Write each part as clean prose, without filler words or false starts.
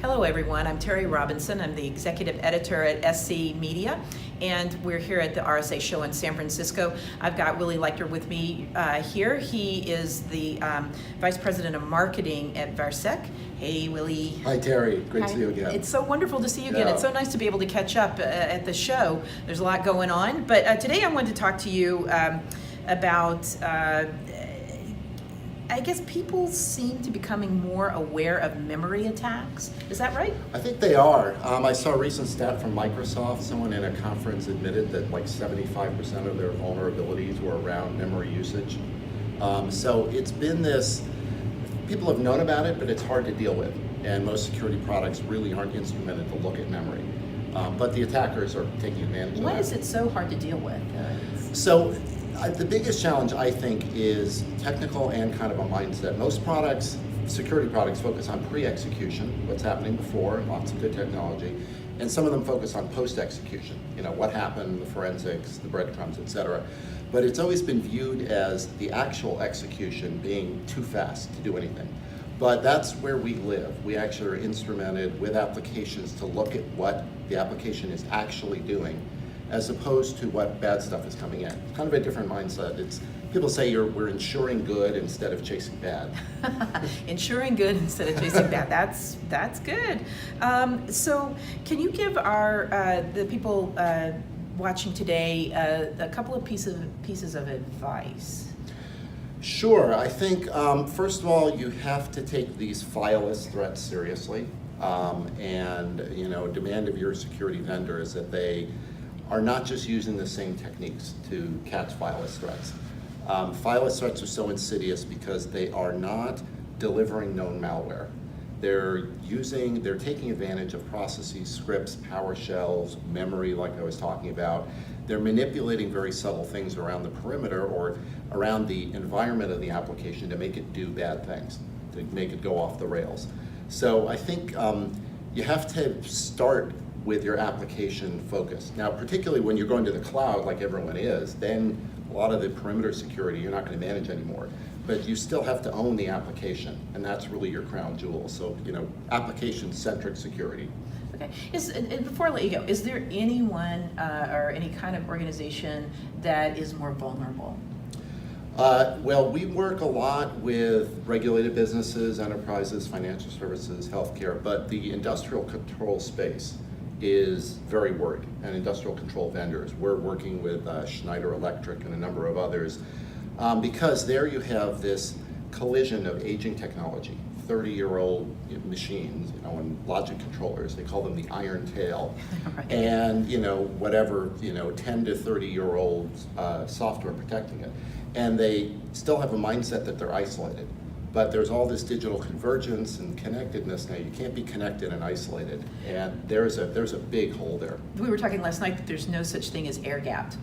Hello everyone, I'm Terry Robinson. I'm the executive editor at SC Media, and we're here at the RSA show in San Francisco. I've got Willy Leichter with me here. He is the Vice President of Marketing at Virsec. Hey Willy. Hi Terry, great Hi. to see you again. It's so wonderful to see you again. Yeah. It's so nice to be able to catch up at the show. There's a lot going on, but today I wanted to talk to you about I guess people seem to be becoming more aware of memory attacks. Is that right? I think they are. I saw a recent stat from Microsoft. Someone in a conference admitted that like 75% of their vulnerabilities were around memory usage. So it's been this, people have known about it, but it's hard to deal with. And most security products really aren't instrumented to look at memory. But the attackers are taking advantage of that. Why is it so hard to deal with? So the biggest challenge, I think, is technical and kind of a mindset. Most products, security products, focus on pre-execution, what's happening before, lots of good technology, and some of them focus on post-execution, what happened, the forensics, the breadcrumbs, etc. But it's always been viewed as the actual execution being too fast to do anything. But that's where we live. We actually are instrumented with applications to look at what the application is actually doing, as opposed to what bad stuff is coming in. Kind of a different mindset. People say we're ensuring good instead of chasing bad. Ensuring good instead of chasing bad. That's good. So can you give the people watching today a couple of pieces of advice? Sure. I think first of all, you have to take these fileless threats seriously, and a demand of your security vendor is that they are not just using the same techniques to catch fileless threats. Fileless threats are so insidious because they are not delivering known malware. They're taking advantage of processes, scripts, PowerShells, memory like I was talking about. They're manipulating very subtle things around the perimeter or around the environment of the application to make it do bad things, to make it go off the rails. So I think you have to start with your application focus. Now, particularly when you're going to the cloud like everyone is, then a lot of the perimeter security you're not going to manage anymore. But you still have to own the application, and that's really your crown jewel. So, application-centric security. Okay. And before I let you go, is there anyone or any kind of organization that is more vulnerable? Well, we work a lot with regulated businesses, enterprises, financial services, healthcare, but the industrial control space is very worried, and industrial control vendors. We're working with Schneider Electric and a number of others because there you have this collision of aging technology, 30-year-old machines, and logic controllers. They call them the iron tail, Right. and 10 to 30-year-old software protecting it, and they still have a mindset that they're isolated. But there's all this digital convergence and connectedness now. You can't be connected and isolated, and there's a big hole there. We were talking last night that there's no such thing as air-gapped.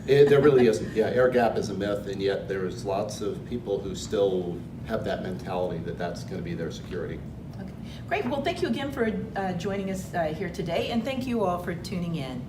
There really isn't. Yeah, air gap is a myth, and yet there's lots of people who still have that mentality that that's going to be their security. Okay. Great. Well, thank you again for joining us here today, and thank you all for tuning in.